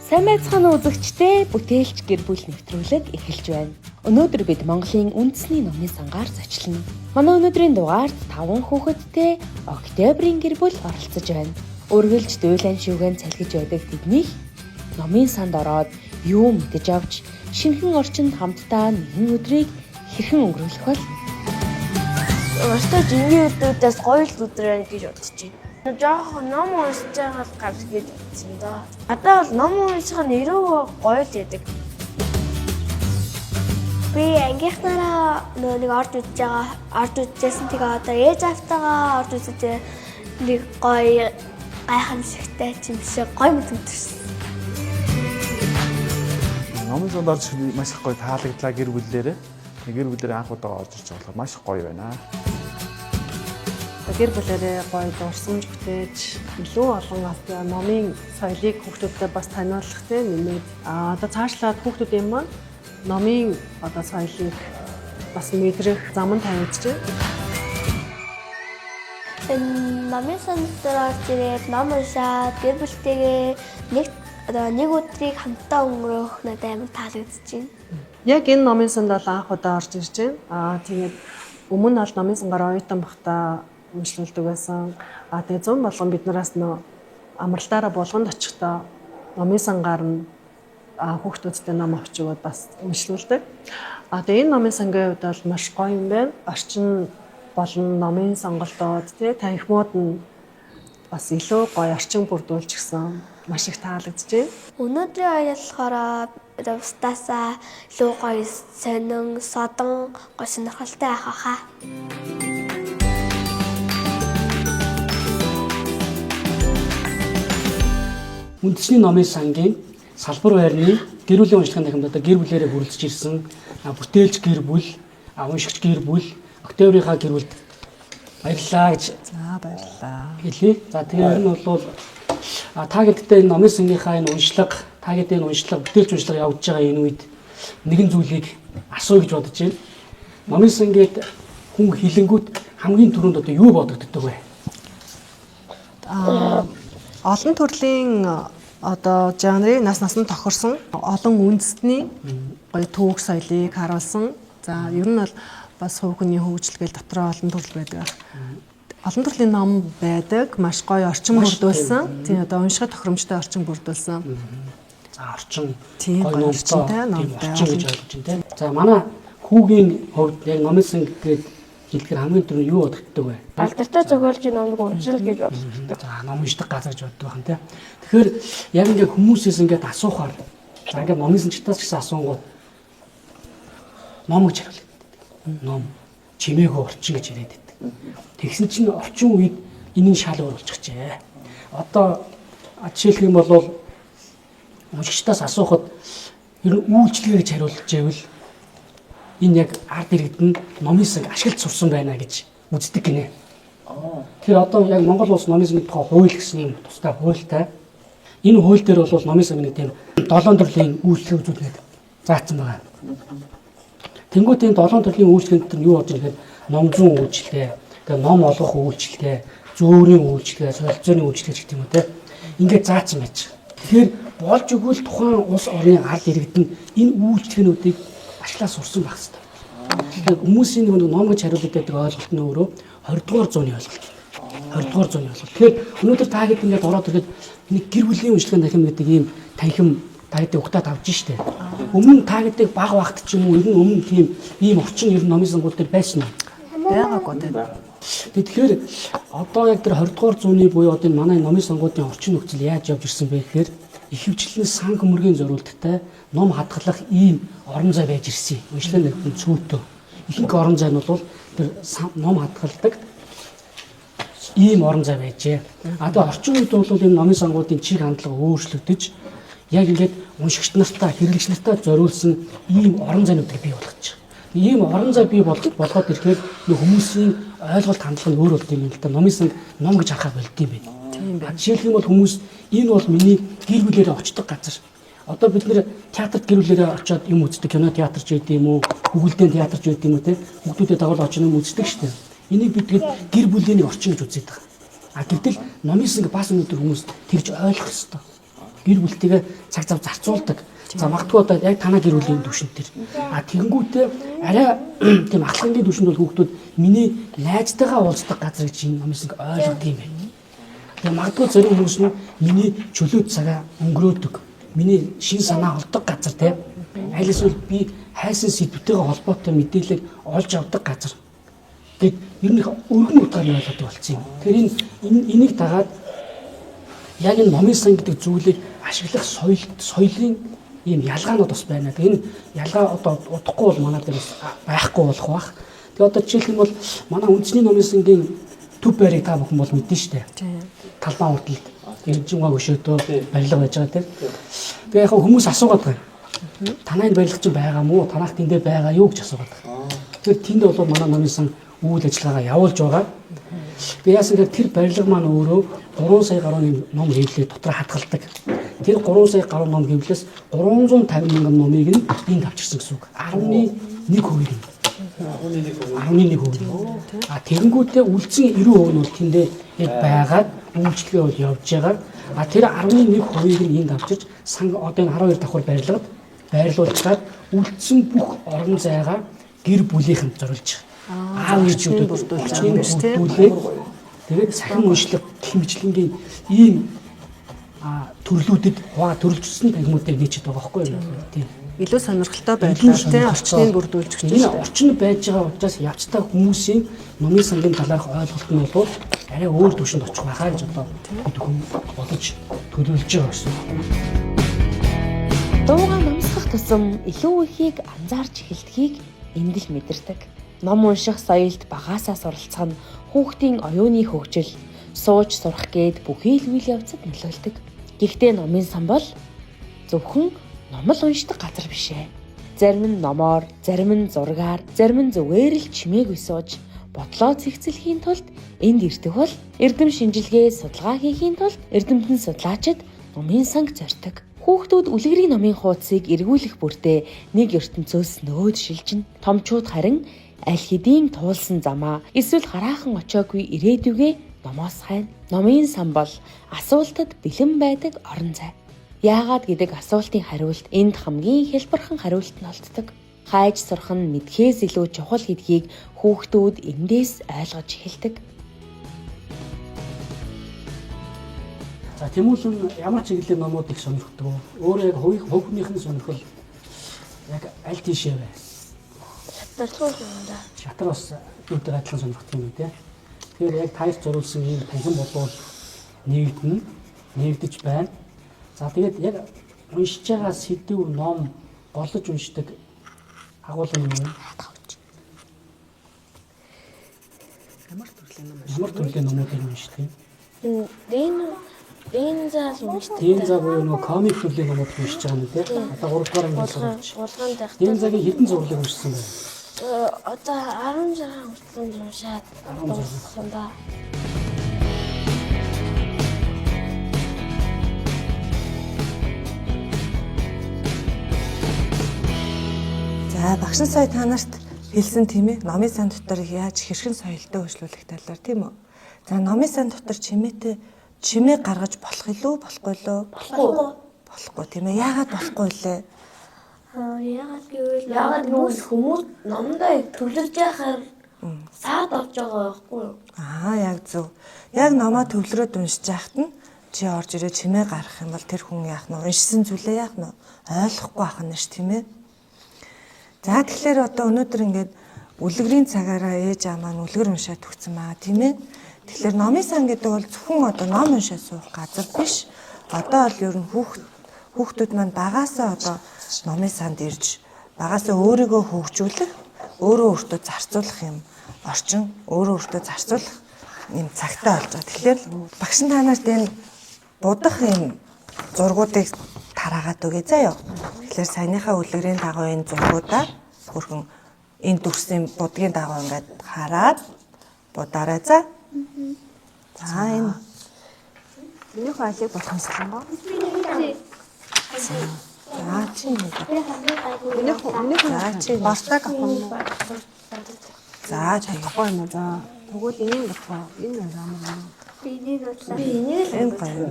Сайн байцгаана уу үзэгчдээ, бүтээлч гэр бүл нэвтрүүлэг эхэлж байна. Өнөөдөр бид Монголын үндэсний номын сангаар зочлоно. Манай өнөөдрийн дугаарт 5 хүүхэдтэй Октябрийн гэр бүл оролцож байна. Үргэлж дуйлан шүүгэн цалгиж байдаг тэднийг номын санд ороод юу мэдэж авч шинэхэн орчинд хамтдаа нэгэн өдрийг хэрхэн өнгөрүүлэх вэ? Өөртөө жингийн өдрүүдээс гоё л өдөр байна гэж бодож байна. Жохон ном уншиж байгаа гарч гэж бодсон доо. Одоо бол ном унших нь ирүү гоё л байдаг. Би ангийнхнаараа нэг орж үзсэн. Тэгээ одоо ээж автагаа орж үзээ нэг гоё гайхамшигтай юм шиг гоё мэдэрсэн. Номын санд орж маш их гоё таалагдлаа гэр бүлээрээ. Гэр бүлээр анх удаа орж ирж байгаа маш гоё байна. Гэр бүлэрээ гоё дурсамж бүтээж илүү олон номын соёлыг хүүхдүүдэд бас таниулах нэмээд одоо цаашлаад хүүхдүүдийн маань номын одоо соёлыг бас мэдрэх зам нь тавигдчихэ. Номын санд орж ирээд ном уншаад гэр бүлтэйгээ нэг өдрийг хамтдаа өнгөрөөх надад амар таалагдчихэв. Яг энэ номын санд бол анх удаа орж ирж байна. Тэгээд өмнө нь бол номын сангаар оюутан багтаа уншилдаг байсан. Тэгээ 100 болгон биднээс нөө амралтаараа болгонд очихдоо номын сангаар нь хүүхдүүдтэй ном авч өгөөд бас уншилдаг. Тэгээ энэ номын сангийн хувьд бол маш гоё юм байна. Орчин болон номын сонголтууд танхимууд нь бас илүү гоё орчин бүрдүүлж гисэн маш их таалагдчихэ. Өнөөдрийн аялалахаараа устаасаа илүү гоё сонин, содон, гоё сонирхолтой байх хаа. Үндэсний номын сангийн салбар байрны гэр бүлийн уншлагын танхимд одоо гэр бүлээрээ хүрэлцэж ирсэн бүтээлч гэр бүл, уншигч гэр бүл, Октябрийнхаа гэр бүлд баярлалаа гэж. За баярлалаа. Хэлье. За тэгэхээр энэ бол та гэдэгтээ энэ номын сангийнхаа энэ уншлага, та гэдэг энэ уншлага, бүтээлч уншлага явуулж байгаа энэ үед нэгэн зүйлийг асууя гэж бодож байна. Номын сангээд хүн хилэнгүүт хамгийн түрүүнд одоо юу бодогддог вэ? Олон төрлийн одоо жанрын насанд тохирсон олон үндэсний гоё түүх соёлыг харуулсан. За ер нь бол бас хувь хүний хөгжил гээл дотроо олон төрөл байдаг. Олон төрлийн ном байдаг, маш гоё орчин бүрдүүлсэн. Тийм одоо уншихад тохиромжтой орчин бүрдүүлсэн. За орчин гоё орчинтай номтой орчин гэж ойлгож байна тийм. За манай хүүгийн хувьд яг номын санг гэдэг хэлэхээр хамгийн түрүү юу бодогддог вэ? Алдартай зохиолчийн номыг уншил гэж боддог. За ном уншдаг газар гэж боддог байна тийм. Тэгэхээр яг ингээ хүмүүсээс ингээ асуухаар за ингээ номын санчтаас ч гэсэн асуунгууд ном гэж хариулдаг. Ном чимээгөө орчин гэж яриад байдаг. Тэгсэн чинь орчин үед энэний шал өөр болчихжээ. Одоо жишээлх юм бол уншигчдаас асуухад ер нь үйлчлэгээ гэж хариулж байвал энэ яг ард иргэдэнд номын санг ашиглаж сурсан байна гэж үздэг гинэ. Тэгэхээр одоо яг Монгол улс номын сангийн тухай хууль гэсэн юм тусдаа хуультай. Энэ хууль дээр бол номын сангийн тийм 7 төрлийн үйлчлэг үзүүлнэ заасан байгаа. Тэнгүүт энэ 7 төрлийн үйлчлэг дотор юу болж байгаа гэхээр ном зүүн үйлчлэгээ, тэгээ ном олгох үйлчлэгээ, зөөврийн үйлчлэгээ, солилцооны үйлчлэгээ гэх юм уу те. Ингээд заасан байж. Тэгэхээр болж өгвөл тухайн улс орны ард иргэдэнд энэ үйлчлэгнүүдийг ашиглаж сурсан байх хэрэгтэй. Тэгэхээр хүмүүсийн нэг ном гэж хариулдаг гэдэг ойлголт нь өөрөө 20 дугаар зууны ойлголт. 20 дугаар зууны ойлголт. Тэгэхээр өнөөдөр та хэд ингээд ороод ирэхэд нэг гэр бүлийн уншлагын танхим гэдэг ийм танхим та гэдэг угтаад авч штэ. Өмнө та гэдэг баг багт ч юм уу ер нь өмнө тийм ийм орчин ер нь номын сангууд дээр байсан уу? Байгаагүй тийм. Тэгэхээр одоо яг тэр 20 дугаар зууны буюу одоо манай номын сангуудын орчин нөхцөл яаж явж ирсэн бэ гэхээр ихэвчлэн сан хөмөргийн зориулттай ном хадгалах ийм орон зай байж ирсэн. Уншлагын танхим цөөнтөө. Ихэнх орон зай нь бол тэр ном хадгалдаг ийм орон зай байжээ. Одоо орчин үед бол энэ номын сангуудын чиг хандлага өөрчлөгдөж яг ингээд уншигч нартаа, хэрэглэгч нартаа зориулсан ийм орон зайнуудыг бий болгож байгаа. Ийм орон зай бий болгоод ирэхээр хүмүүсийн ойлголт хандлага нь өөр болд юм л да. Номын санг ном гэж харахад болд юм байна. Тийм байна. Жишээлх юм бол хүмүүс энэ бол миний гэр бүлээрээ очдог газар. Одоо бид нэр театрт гэр бүлээрээ очиод юм үздэг, кино театр ч гэдэг юм уу, хөвгөлдөө театр ч гэдэг юм уу те. Хүүхдүүдэд дагуулж очиж юм үздэг шүү дээ. Энийг бид гэр бүлийн орчин гэж үздэг. Гэтэл номын санг бас өнөөдөр хүмүүс тэгж ойлгох ёстой. гэр бүлтэйгээ цаг зав зарцуулдаг. За магадгүй одоо яг танаа гэр бүлийн түвшин дээр. Тэгэнгүүтээ арай тийм ахлагын түвшинд бол хүүхдүүд миний найзтайгаа уулздаг газар гэж энэ номын санг ойлгодог юм байна. Тэгээ магадгүй зарим хүмүүс нь миний чөлөөт цагаа өнгөрөөдөг. Миний шин санаа олдог газар тийм. Аль эсвэл би хайсан сэдвтэйгээ холбоотой мэдээлэл олж авдаг газар. Гэт ер нь өргөн утгаар ойлгодог болсон юм. Тэгэхээр энийг дагаад яг энэ номын сан гэдэг зүйлийг ашиглах соёлын ийм ялгаанууд бас байна. Тэгээ энэ ялгаа одоо удахгүй бол манай дээр байхгүй болох бах. Тэгээ одоо жишээлх юм бол манай үндэсний номын сангийн төв байрыг та бүхэн бол мэднэ шүү дээ. Талбай урталд Иржингаа өшөөдөө барилга байж байгаа тийм. Тэгээ яг хүмүүс асуугаад байгаа. Танай барилга чинь байгаа мó? Танах тэндээ байгаа юу гэж асуугаад байгаа. Тэгэхээр тэнд бол манай номын сан үйл ажиллагаагаа явуулж байгаа. Би яасан гэхээр тэр барилга маань өөрөө 3 сая гаруй ном хэвлээ дотор хадгалдаг. Тэр 3 сая гаруй ном хэвлээс 350 мянган номыг нь энд авчирсан гэсэн үг. 11%. 11%. Тэгэнгүүтээ үлдсэн 90% нь бол тэндээ яг байгаад үйлчлэгээ бол явж байгаа. Тэр 11%-ийг нь энд авчирч санг одоо энэ 12 давхар барилгад байрлуулчаад үлдсэн бүх орон зайгаа гэр бүлийнхэнд зориулж байгаа. Аав ээжүүдэд бүрдүүлээд тэгээд сахин уншлаг хэмжлэнгийн ийм төрлүүдэд төрөлжсөн тагмуудыг нийцээд байгаа байхгүй юу? Тийм. Илүү сонирхолтой байдлаар тийм орчныг бүрдүүлж гэж байна. Энэ орчин байж байгаа учраас явцтай хүмүүсийн номын сангийн талаарх ойлголт нь бол арай өөр төвшөнд очих байхаа гэж одоо бид хүн бодож төлөвлөж байгаа гэсэн. Дуугаа номсгох тусам илүү ихийг анзаарч эхэлдгийг энд л мэдэрдэг. Ном унших соёлд багаасаа суралцах нь хүүхдийн оюуны хөгжил, сууж сурах гээд бүхий л үйл явцад нөлөөлдөг. Гэхдээ номын сан бол зөвхөн ном л уншдаг газар биш ээ. Зарим нь номоор, зарим нь зургаар, зарим нь зүгээр л чимээгүй сууж бодлоо зэгцлэхийн тулд энд ирдэг бол эрдэм шинжилгээ судалгаа хийхийн тулд эрдэмтэн судлаачид номын санг зорьдог. Хүүхдүүд үлгэрийн номын хуудсыг эргүүлэх бүртээ нэг ертөнцөөс нөгөөд шилжинэ. Томчууд харин аль хэдийн туулсан замаа эсвэл хараахан очоогүй ирээдүгээ номоос хайна. Номын сан бол асуултад бэлэн байдаг орон зай. Яагаад гэдэг асуултын хариулт энд хамгийн хэлбэрхэн хариулт нь олддог. Хайж сурах нь мэдхээс илүү чухал гэдгийг хүүхдүүд эндээс ойлгож эхэлдэг. За Тэмүүлэн ямар чиглэлийн номууд их сонирхдаг вэ? Өөрөө яг хүүхнийхэн сонирхол яг аль тийшээ вэ? Шатар юм да. Шатар бас үүтэй адилхан сонирхдаг юм тий. Тэгэхээр яг таарч зориулсан ийм танхим болвол нэгдэж байна. За тэгээд яг уншиж байгаа сэдв ном голж уншдаг агуулга юм уу? Ямар төрлийн номуудыг уншдаг юм? Дэнзал уншдаг. Дэнза буюу нөгөө комик төрлийн номууд уншиж байгаа юм тий. Одоо 3 дугаар ангид сурч. Урлаганд байх. Дэнзагийн хэдэн зурлыг уншсан бэ? Одоо 10 цагаан уртланд уншаад дууссан да. За багш нь сая та нарт хэлсэн тийм ээ. Номын сан дотор яаж хэрхэн соёлтой хөшлүүлэх талаар тийм үү? За номын сан дотор чимээ гаргаж болох илүү болохгүй лөө? Болохгүй тийм ээ. Яагаад болохгүй лээ? Яагаад нүүс хүмүүс номдоо төвлөрж яхаар саад орж байгаа байхгүй юу? Яг зөв. Яг номоо төвлөрөөд уншиж яхад нь чи орж ирээ чимээ гаргах юм бол тэр хүн яах нь уншсан зүйлээ яах нь ойлгохгүй ах нь ш тийм ээ. За тэгэхээр одоо өнөөдөр ингээд үлгэрийн цагаараа ээж аа маань үлгэр уншаад өгсөн маа тийм ээ. Тэгэхээр номын сан гэдэг бол зөвхөн одоо ном уншаад суух газар биш. Одоо бол ер нь хүүхдүүд маань багаасаа одоо номын санд ирж багаасаа өөрийгөө хөгжүүлэх, өөрөө өөртөө зарцуулах юм орчин, өөрөө өөртөө зарцуулах юм цагтаа болж байгаа. Тэгэхээр багш та нарт энэ будах юм зургуудыг тараагаад өгье заяа. Тэгэхээр саяныхаа үлгэрийн дагуу энэ зургуудаа хөрхөн энэ дүрсийн будгийн дагуу ингээд хараад будаарай за. За энэ Минийх айлыг болгосон ба. За чи Минийх чи бартаг авах юм. за Чадахгүй юм аа. За тэгвэл энийг авах. Энэ амар. Би энийг бодлоо. Энэ гоё.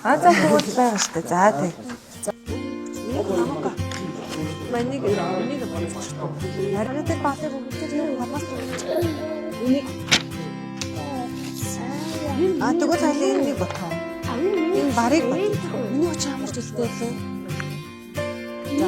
За тэгвэл байгаа штэ. За тэг. Манийг болчихсон. Харин тэр баатар өгчөөр юм хамаас өгч. Энийг тэгвэл хайлаа энийг бодох. Энэ барыг бод. Миний ч ямар ч хэлтэй лээ. За.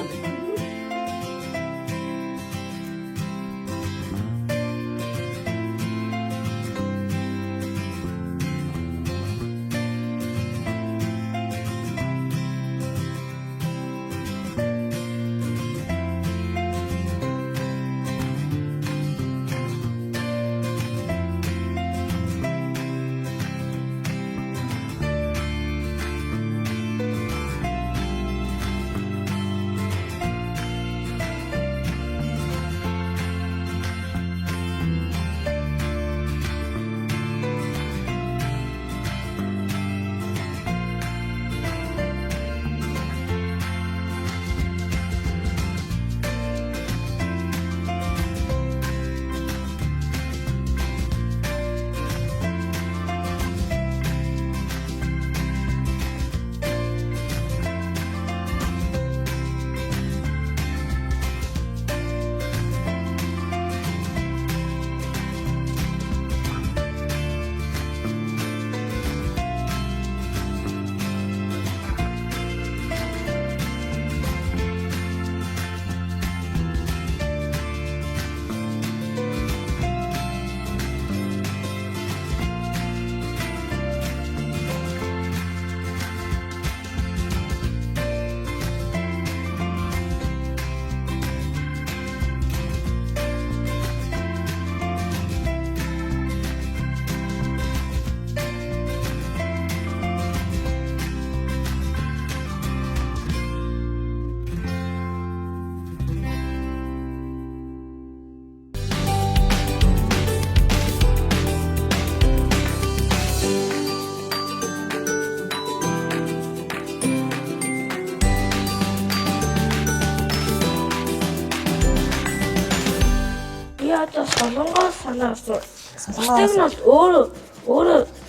Одоо солонгоос санаасан. Солонгоос нь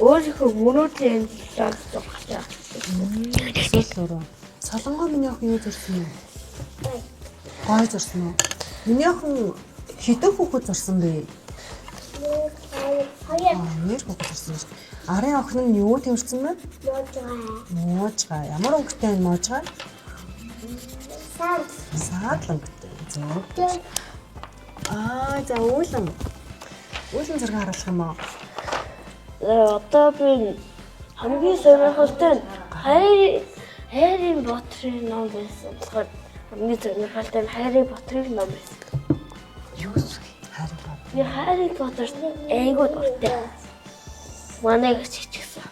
өөрийнхөө мөрөөдлийн лаг зогсож байгаа. Солонгоо миний охин юу зурсан юм? Гой зурсан уу? Миний охин хэдэн хүүхэд зурсан бэ? Нэр хүүхэд зурсан юм. Арын охин нь юу тэмэрсэн бэ? Моожгаа. Ямар өнгөтэй энэ моожгаа? Саад өнгөтэй. Зөв. За уулан зураг харуулах юм уу? Одоо би хамгийн сонирхолтой нь Хайрын Потрын ном байсан. Тэгэхээр хамгийн сонирхолтой нь Хайрын Потрын ном байсан. Юу вэ? Би Хайрын Поттерт айгуу дуртай. Манай гэж хичээсэн.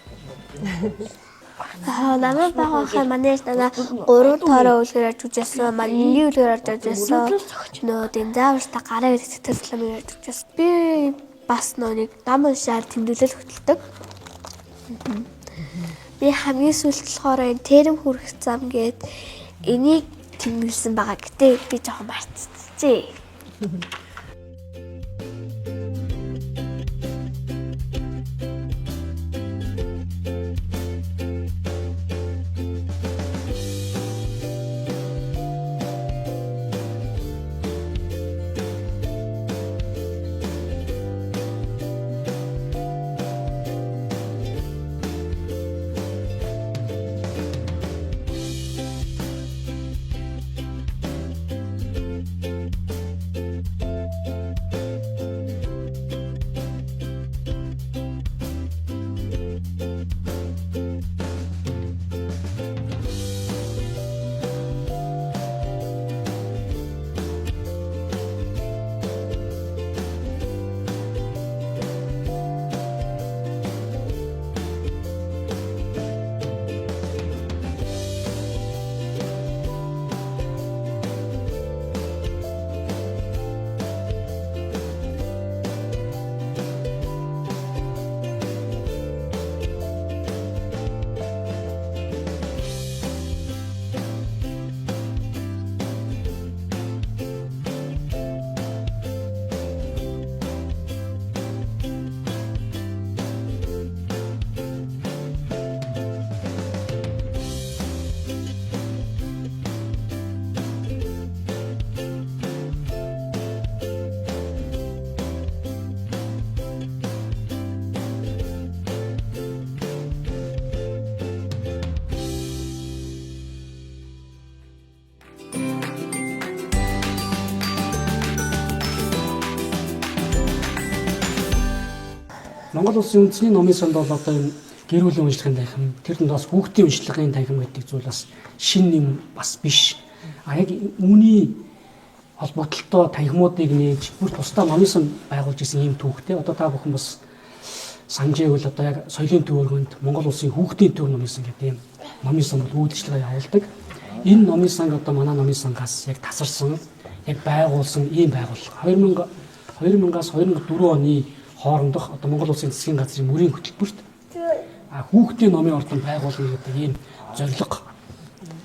Намайг байгаахан манай танаа 3 тоороо үлгэрэж үжсэн, миний үлгэрэж үжсэн. Нөө динзаврста гараа гэж сэтгэлслэм ярьж үжсэн. Би бас нэг ном уншаар тэмдэглэл хөтэлдэг. Би хамгийн сүүлд болохоор энэ тэрэм хүрэх зам гээд энийг тэмдэглэсэн байгаа. Гэтэ би жоохон мартчихжээ. Монгол улсын үндэсний номын санд бол одоо энэ гэр бүлийн уншлагын танхим, тэр нь бас хүүхдийн уншлагын танхим гэдэг зүйл бас шин юм бас биш. Яг үүний холбогдлолтой танхимуудыг нээж бүр тусдаа номын сан байгуулж исэн ийм түүхтэй. Одоо та бүхэн бас санджээгүүл одоо яг соёлын төвөргөнд Монгол улсын хүүхдийн төв номын сан гэдэг ийм номын сан бол үйлчлэгээ явуулдаг. Энэ номын сан одоо манай номын сангаас яг тасарсан, яг байгуулсан ийм байгууллага. 2000-аас 2004 оны хоорондох одоо Монгол улсын засгийн газрын мөрийн хөтөлбөрт хүүхдийн номын ордон байгуулна гэдэг ийм зорилго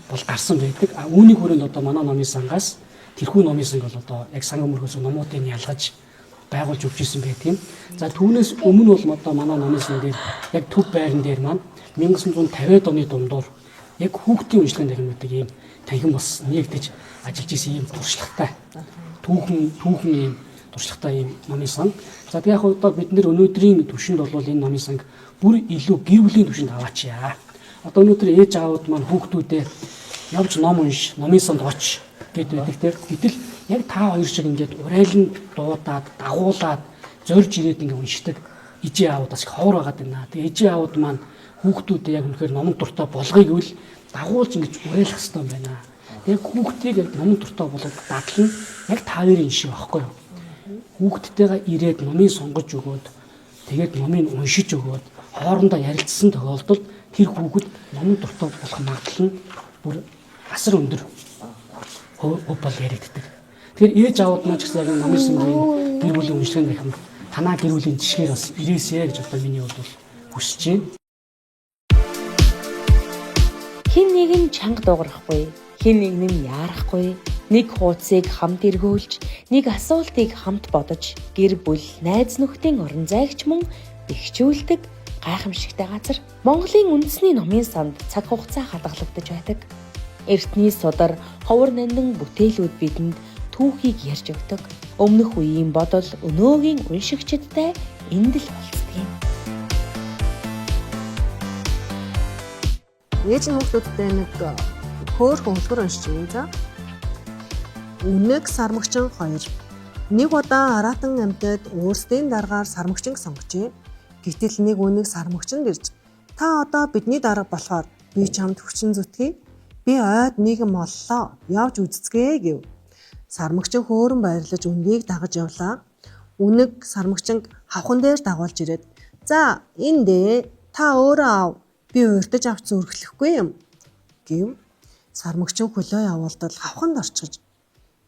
бол гарсан байдаг. Үүний хүрээнд одоо манай номын сангаас тэрхүү номын санг бол одоо яг санг өмөрхөөс номуудыг ялгаж байгуулж өгч ирсэн байдаг юм. За түүнээс өмнө бол одоо манай номын сан дээр яг төв байран дээр маань 1950-ад оны дундуур яг хүүхдийн уншлагын танхимуудыг ийм танхим бас нэгдэж ажиллаж исэн ийм туршлагатай түүхэн ийм туршлагатай ийм номын сан. За тэгээ яг одоо бид нэр өнөөдрийн түвшинд бол энэ номын санг бүр илүү гэр бүлийн түвшинд аваачаа. Одоо өнөөдөр ээж аавууд маань хүүхдүүдээ явж ном унш, номын санд оч гэдэг байдаг тийм. Гэтэл яг та хоёр шиг ингээд урайлан дуудаад, дагуулад, зорж ирээд ингээд уншдаг ээжээ аавууд бас их ховор байгаад байна. Тэгээ ээжээ аавууд маань хүүхдүүдээ яг үнэхээр номон дуртай болгоё гэвэл дагуулж ингэж уриалах хэрэгтэй юм байна. Тэгээ хүүхдийг яг номон дуртай болгох дадлал нь яг та хоёрын шиг байхгүй юу? Хүүхдтэйгээ ирээд номыг сонгож өгөөд тэгээд номыг уншиж өгөөд хоорондоо ярилцсан тохиолдолд тэр хүүхэд номон дуртай болох магадлал нь бүр асар өндөр бол яригддаг. Тэгэхээр ээж аавууд маань ч гэсэн яг номын сангийн гэр бүлийн уншлагын танхим танаа гэр бүлийн жишгээр бас ирээсэй гэж одоо миний бол хүсэж байна. Хэн нэг нь чанга дуугарахгүй, хэн нэг нь яарахгүй, нэг хуудсыг хамт эргүүлж, нэг асуултыг хамт бодож, гэр бүл, найз нөхдийн орон зайгч мөн бэхжүүлдэг гайхамшигтай газар. Монголын үндэсний номын санд цаг хугацаа хадгалагдаж байдаг. Эртний судар, ховор нандин бүтээлүүд бидэнд түүхийг ярьж өгдөг. Өмнөх үеийн бодол өнөөгийн уншигчдтай энд л болцдог юм. Ээж нь хүүхдүүдтэй нэг хөөрхөн хөлбөр уншиж юм за. Үнэг сармагчин 2. Нэг удаа аратан амьтад өөрсдийн дараагаар сармагчин сонгожээ. Гэтэл нэг үнэг сармагчин ирж та одоо бидний дарга болохоор би чамд хүчин зүтгэе. Би ойд нэгэн моллоо. Явж үзцгээ гэв. Сармагчин хөөрөн баярлаж үнгийг дагаж явлаа. Үнэг сармагчин хавхан дээр дагуулж ирээд "За, энэ дээ. Та өөрөө ав. Би урдаж авч зүрхлэхгүй юм" гэв. Сармагчин хөлөө явуулдал хавханд орчиж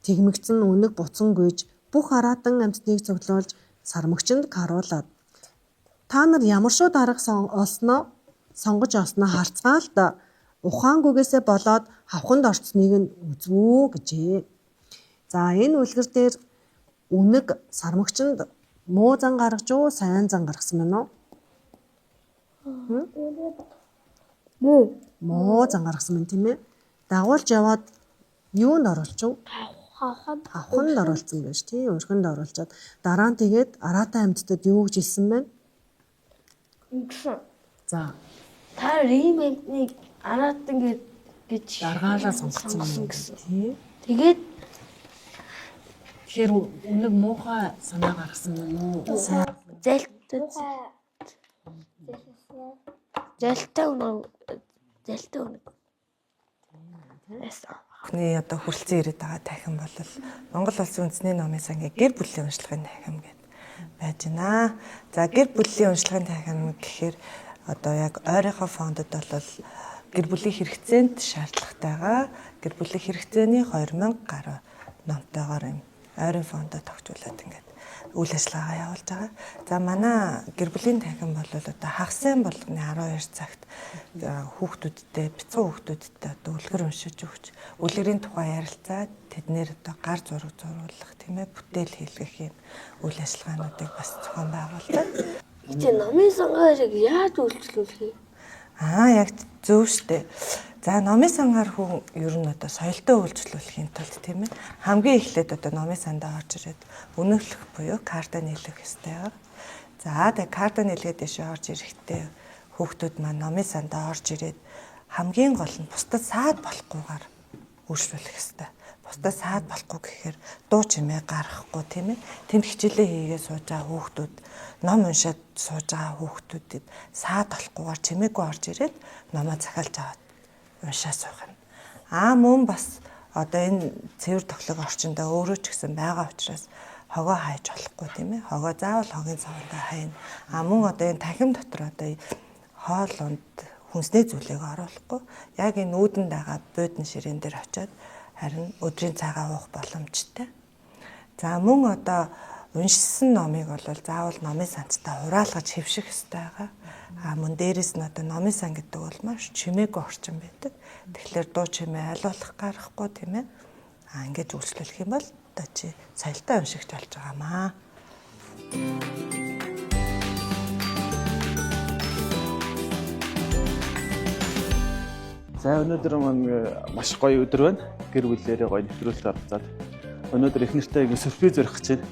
тэгмэгцэн үнэг буцан гүйж бүх аратан амьтдыг цуглуулж сармагчинд харуулад "Та нар ямар шүү дарга сонгож олсноо харцгаа л да. Ухаангүйгээсээ болоод хавханд орцсныг нь үзвүү" гэжээ. За энэ үлгэр дээр үнэг сармагчинд муу зан гаргаж уу, сайн зан гаргасан байна уу? Муу зан гаргасан байна тийм ээ. Дагуулж яваад юунд оруулчих вэ? Хавханд оруулсан байж тий, өрхөнд оруулчаад дараа нь тэгээд араатан амьтдад юу гэж хэлсэн бэ? За. Та ийм амьтныг араатан гэж Даргаалаа сонгоцсон гэсэн тий. Тэгээд Тэгэхээр үнэг муухай санаа гаргасан юм уу? Сайн залтай үнэг. Эхний одоо хүрэлцэн ирээд байгаа танхим бол Монгол улсын үндэсний номын сангийн гэр бүлийн уншлагын танхим гэдэг байж байна. За гэр бүлийн уншлагын танхим гэхээр одоо яг ойрынхоо фондод бол гэр бүлийн хэрэгцээнд шаардлагатайгаа гэр бүлийн хэрэгцээний 2000 гаруй номтойгоор юм ойрын фондод тогтвуулаад ингээд үйл ажиллагаагаа явуулж байгаа. За манай гэр бүлийн танхим бол одоо хагас болгоны 12 цагт хүүхдүүдтэй, бяцхан хүүхдүүдтэй одоо үлгэр уншиж өгч, үлгэрийн тухай ярилцаад тэднэр одоо гар зураг зурулах, тийм ээ, бүтээл хийлгэх юм үйл ажиллагаануудыг бас зохион байгуулдаг. Эцэг номын сангаар яаж үйлчлүүлэх юм? Яг зөв штэ. За номын сангаар хүн ер нь одоо соёлтой үйлчлүүлэхийн тулд тийм ээ хамгийн эхлээд одоо номын сандаа орж ирээд үнэлэх буюу карта нийлэх ёстой байгаа. За тэгээ карта нийлгээд дэше орж ирэхдээ хүүхдүүд маань номын сандаа орж ирээд хамгийн гол нь бусдад саад болохгүйгээр үйлчлүүлэх ёстой. бусдаа саад болохгүй гэхээр дуу чимээ гаргахгүй тийм ээ. Тэнд хичээлээ хийгээ сууж байгаа хүүхдүүд ном уншаад сууж байгаа хүүхдүүдэд саад болохгүйгээр чимээгүй орж ирээд номоо захиалж аваад уншаа суух юм. Мөн бас одоо энэ цэвэр тоглог орчиндөө өөрөө ч гэсэн байгаа учраас хогоо хайж болохгүй тийм ээ. Хогоо заавал хогийн цавандаа хайна. Мөн одоо энэ танхим дотор одоо хоол унд хүнсний зүйлийг оруулахгүй. Яг энэ үүдэн дагаа буудан ширээн дээр очиод харин өдрийн цагаа уух боломжтой. За мөн одоо уншсан номыг бол заавал номын санцтай хураалгаж хэвших ёстой байгаа. Мөн дээрэс нь одоо номын сан гэдэг бол маш чимээгүй орчин байдаг. Тэгэхээр дуу чимээ айлуулах гарахгүй тийм ээ. Ингэж үйлчлүүлэх юм бол одоо чи соёлтой уншигч болж байгаамаа. За өнөөдөр маш гоё өдөр байна. Гэр бүлээрээ гоё нэвтрүүлэлт оролцоод өнөөдөр их нэртэй сюрприз өрөх гэж байна.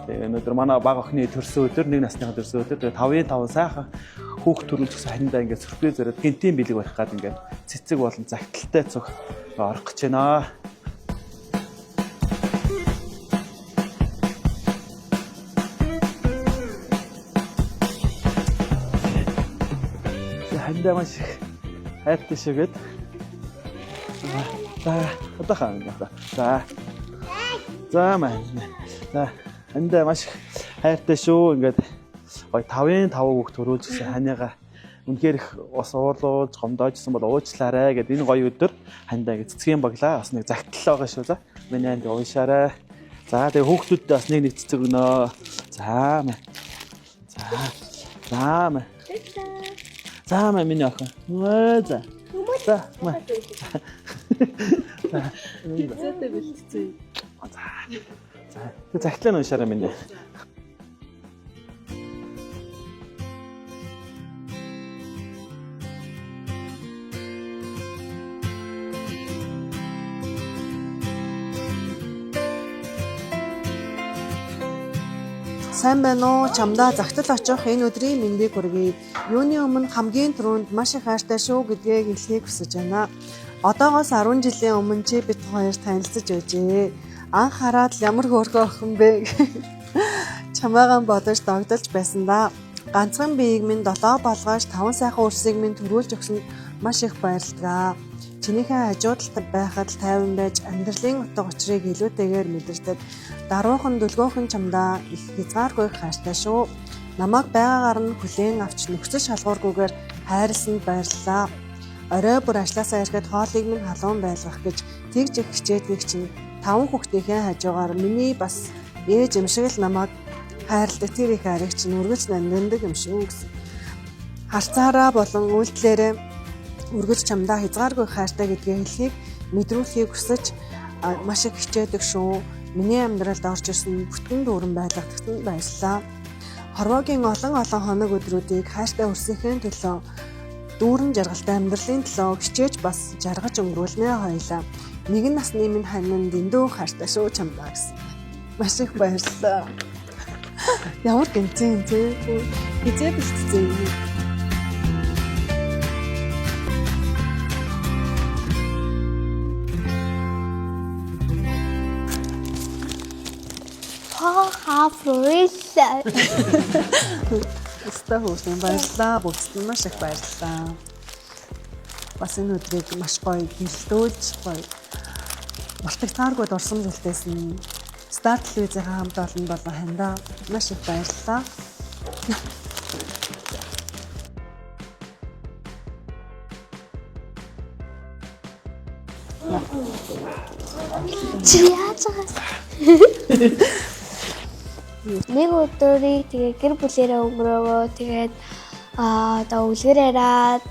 Өнөөдөр манай бага охины төрсөн өдөр, 1 насны төрсөн өдөр. Тэгээ 5-5 сайхан хүүхд төрүүлж гэсэн ханиндаа ингээд сюрприз өрөөд гинтийн бэлэг барих гад ингээд цэцэг болон загталтай цог орох гэж байна. Ханиндаа маш хайртай шигэд. За одоо хаа. За маань. За ханиндаа маш хайртай шүү. Ингээд гоё 5-5 хүүхд төрүүлж гэсэн ханиага үнэхээр их ус уурлуулж гомдоожсэн бол уучлаарай гэдэг энэ гоё өдөр ханиндаа ингээд цэцгийн баглаа бас нэг загтал байгаа шүү. За миний анд уушаарай. За тэгээ хүүхдүүдэд бас нэг цэцэг өгнө. За маань. За маань. За маань миний охин. За. За маань. Зэтэй бэлтцээ. За. Тэг загтлаа нь уншаарай минь. Сайн байна уу? Чамдаа загтал очих энэ өдрийн мэндийг хүргэе. Юуны өмнө хамгийн түрүүнд маш их хайртай шүү гэдгийг хэлхийг хүсэж байна. Одоогоос 10 жилийн өмнө чи бид хоёр танилцж байжээ. Анх хараад ямар хөөрхөн охин бэ? Чамаагаан бодож догдолж байсан да. Ганцхан биеийг минь 7 болгоож 5 сайхан өрсийг минь төрүүлж өгсөнд маш их баярлалаа. Чинийхээ хажуудалд байхад л тайван байж амьдралын утга учирыг илүүтэйгээр мэдэрдэг. Даруухан дөлгөөхөн чамдаа их хязгааргүй хайртай шүү. Намайг байгаагаар нь хүлээн авч нөхцөл шалгуургүйгээр хайрлсанд баярлалаа. Орой бүр ажилласаа ирэхэд хоолыг минь халуун байлгах гэж тэгж их хичээдгийг чинь 5 хүүхдийнхээ хажуугаар миний бас ээж юм шиг л намайг хайрладаг тэр их ариг чинь үргэлж нандиндаг юм шүү гэсэн. Харцаараа болон үйлдэлээрээ үргэлж чамдаа хязгааргүй хайртай гэдгийг хэлхийг мэдрүүлэхийг хүсэж маш их хичээдэг шүү. Миний амьдралд орж ирсэн бүтэн дүүрэн байлгахтанд баярлалаа. Хорвоогийн олон хоног өдрүүдийг хайртай өрсөхийн төлөө дүүрэн жаргалтай амьдралын төлөө хичээж бас жаргаж өнгөрүүлнэ хоёлаа. Нэгэн насны минь ханин дэндүү хайртай шүү чамдаа гэсэн. Маш их баярлалаа. Ямар гэнцэн тий. Хизээ бэлтцээ. Хафройсаа. Өстой хөөсөн баярлалаа. Бүгд маш их баярлалаа. Бас энэ өдрийг маш гоё гэрэлтүүлж гоё мартагтааргүй дурсамжлтайсэн Стар телевизийн хамт олон болон хандаа маш их баярлалаа. Чи яаж байгаа? Нэг өдрийг тэгээ гэр бүлээрээ өнгөрөөгөө тэгээд одоо үлгэр яриад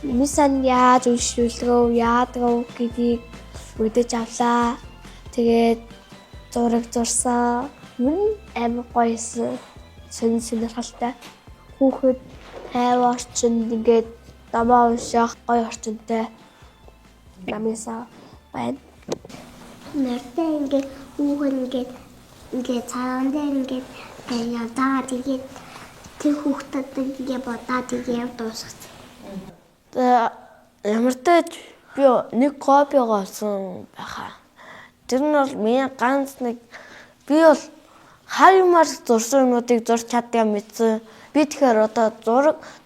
мисан яаж үйлчлүүлгөө яадаг гэдгийг үдэж авлаа. Тэгээд зураг зурсан. Мөн амар гоёсэн. Сонирхолтой. Хүүхэд хайр орчинд ингээд домоо унших гоё орчинтай намайсаа байна. Нэртэй ингээд хүүхэд ингээд цаан дээр ингээд явдаа тэгээд тэр хүүхдэд ингээд бодаа тэгээд дуусгасан. Ямар ч би нэг копи голсон байхаа. Тэр нь бол миний ганц нэг би бол хаймар зурсан юмнуудыг зурч чаддгаа мэдсэн. Би тэгэхээр одоо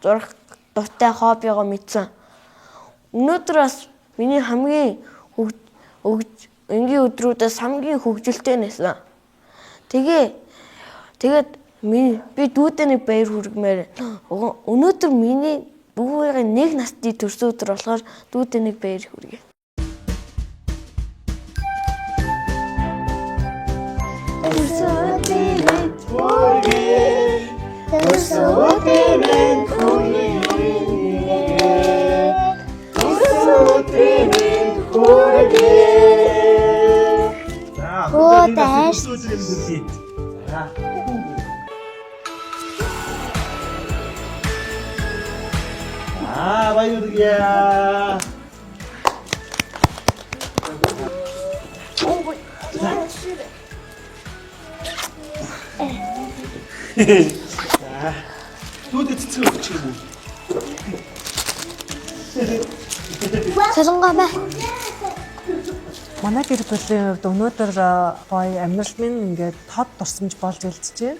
зурах дуртай хоббигоо мэдсэн. Өнөөдөр бас миний хамгийн энгийн өдрүүдээс хамгийн хөвгөлтэй нэсэн. Тэгээд би дүүдээ нэг баяр хүргэмээр. Өнөөдөр миний дүүгийн нэг насны төрсөн өдөр болохоор дүүдээ нэг баяр хүргэе. баяргая. Дүүдээ цэцэг өгч юм уу? Солонгоо бай. Манай гэр бүлийн хувьд өнөөдөр гоё амьдрал минь ингээд тод дурсамж болж үлдчихэ.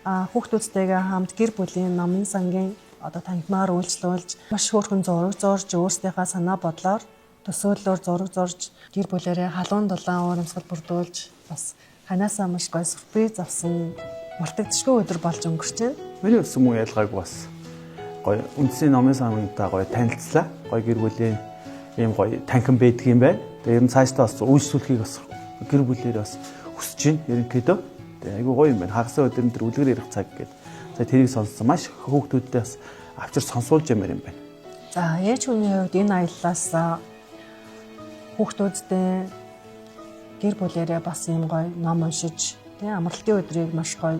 Хүүхдүүдтэйгээ хамт гэр бүлийн номын сангийн одоо танхимаар үйлчлүүлж маш хөөрхөн зураг зурж өөрсдийнхээ санаа бодлоор төсөөллөөр зураг зурж гэр бүлээрээ халуун дулаан урамсгал бүрдүүлж бас ханаасаа маш гоё сюрприз авсан мартагдчихгүй өдөр болж өнгөрч байна. Миний өссөн муу ялгаагүй бас гоё үндсийн номын сангтай гоё танилцлаа. Гоё гэр бүлийн ийм гоё танхим байдаг юм байна. Тэгээ ер нь цаашдаа бас үйлчлүүлэхийг бас гэр бүлээр бас хүсэж байна. Ерөнхийдөө тэгээ айгүй гоё юм байна. Хагас өдрөн төр үлгэр ярих цаг гэдэг. За тэрийг сонссон маш хүүхдүүдтэй бас авчир сонсуулж ямаар юм байна. За ээж хүний хувьд энэ аяллаас хүүхдүүдтэй гэр бүлээрээ бас ийм гоё ном уншиж тэгээ амралтын өдрийг маш гоё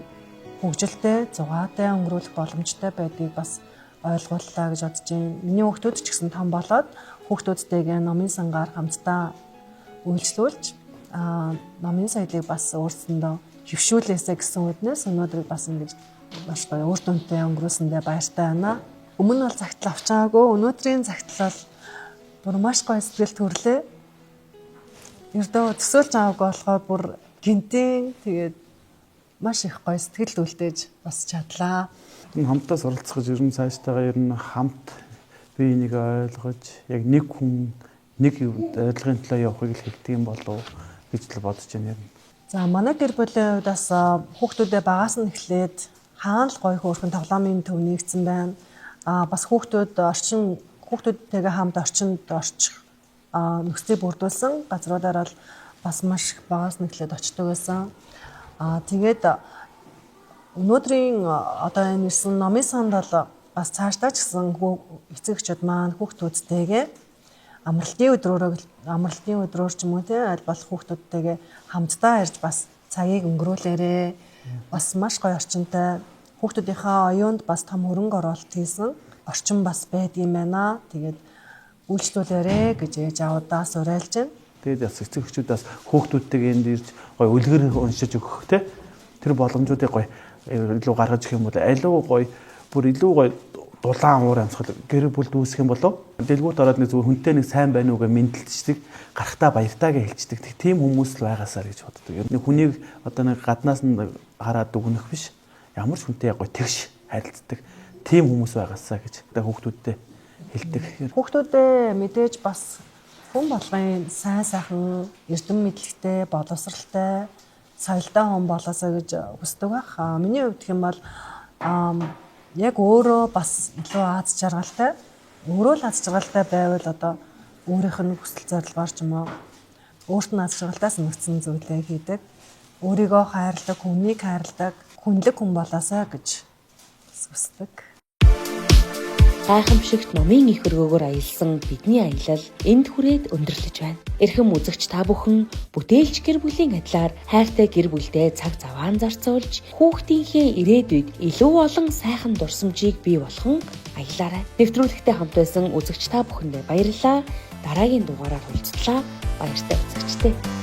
хөгжилтэй, зугаатай өнгөрүүлэх боломжтой байдгийг бас ойлгууллаа гэж бодож байна. Миний хүүхдүүд ч гэсэн том болоод хүүхдүүдтэйгээ номын сангаар хамтдаа үйлчлүүлж номын соёлыг бас өөрсөндөө хөвшүүлээсэ гэсэн үднээс өнөөдрийг бас ингэж маш гоё үр дүнтэй өнгөрүүлсэндээ баяртай байна. Өмнө нь бол загтал авч байгаагүй. Өнөөдрийн загтал бол бүр маш гоё сэтгэл төрлөө. Ердөө төсөөлж аваагүй болохоор бүр гинтийн тэгээд маш их гоё сэтгэл үлдээж бас чадлаа. Хамтдаа суралцах гэж ер нь цаашдаа ер нь хамт бие биенийг ойлгож яг нэг хүн нэг ойлгохын төлөө явахыг л хэлдэг юм болов гэж л бодож байна юм. За манай гэр бүлийн хувьд бас хүүхдүүдээ багаас нь эхлээд хаана л гоё хөөрхөн тоглоомын төв нэгдсэн байна. Бас хүүхдүүдтэйгээ хамт орчинд орчих нөхцөлийг бүрдүүлсэн газруудаар бол бас маш их багаас нь эхлээд очдог байсан. Тэгээд өнөөдрийн одоо энэ ирсэн номын санд бол бас цаашдаа ч гэсэн эцэг эхчүүд маань хүүхдүүдтэйгээ амралтын өдрөөр ч юм уу те аль болох хүүхдүүдтэйгээ хамтдаа ирж бас цагийг өнгөрүүлээрээ бас маш гоё орчинтай хүүхдүүдийнхээ оюунд бас том хөрөнгө оруулалт хийсэн орчин бас байдгийм байна. Тэгээд үйлчлүүлээрээ гэж ээж аавдаас уриалж байна. Тэгээд бас эцэг эхчүүдээс хүүхдүүдтэйгээ энд ирж гоё үлгэр уншиж өгөх те тэр боломжуудыг гоё илүү гаргаж ирэх юм бол аливаа гоё бүр илүү гоё дулаан уур амьсгал гэр бүлд үүсэх юм болов дэлгүүрт ороод нэг зүгээр хүнтэй нэг сайн байна уугаа мэдлэлцдэг гарахтаа баяртайгаа хэлцдэг тийм хүмүүс л байгаасаа гэж боддог. Ер нь хүнийг одоо нэг гаднаас нь хараад дүгнэх биш ямар ч хүнтэй гоё тэгш харилцдаг тийм хүмүүс байгаасаа гэж хүүхдүүдтэй хэлдэг. Хүүхдүүдээ мэдээж бас хүн болгоны сайн сайхан эрдэм мэдлэгтэй боловсралтай соёлтой хүн болоосоо гэж хүсдэг байх. Миний хувьд гэх юм бол яг өөрөө бас илүү аз жаргалтай байвал одоо өөрийнх нь хүсэл зорилгоор ч юм уу өөрт нь аз жаргалтаас нөхцөн зүйлээ хийдэг. Өөрийгөө хайрладаг, хүнийг хайрладаг, хүнлэг хүн болоосаа гэж хүсдэг. Гайхамшигт номын их өргөөгөөр аялсан бидний аялал энд хүрээд өндөрлөж байна. Эрхэм үзэгч та бүхэн бүтээлч гэр бүлийн адилаар хайртай гэр бүлдээ цаг заваан зарцуулж хүүхдийнхээ ирээдүйд илүү олон сайхан дурсамжийг бий болгон аялаарай. Нэвтрүүлэгтээ хамт байсан үзэгч та бүхэндээ баярлалаа. Дараагийн дугаараар уулзлаа. Баяртай үзэгчтэй.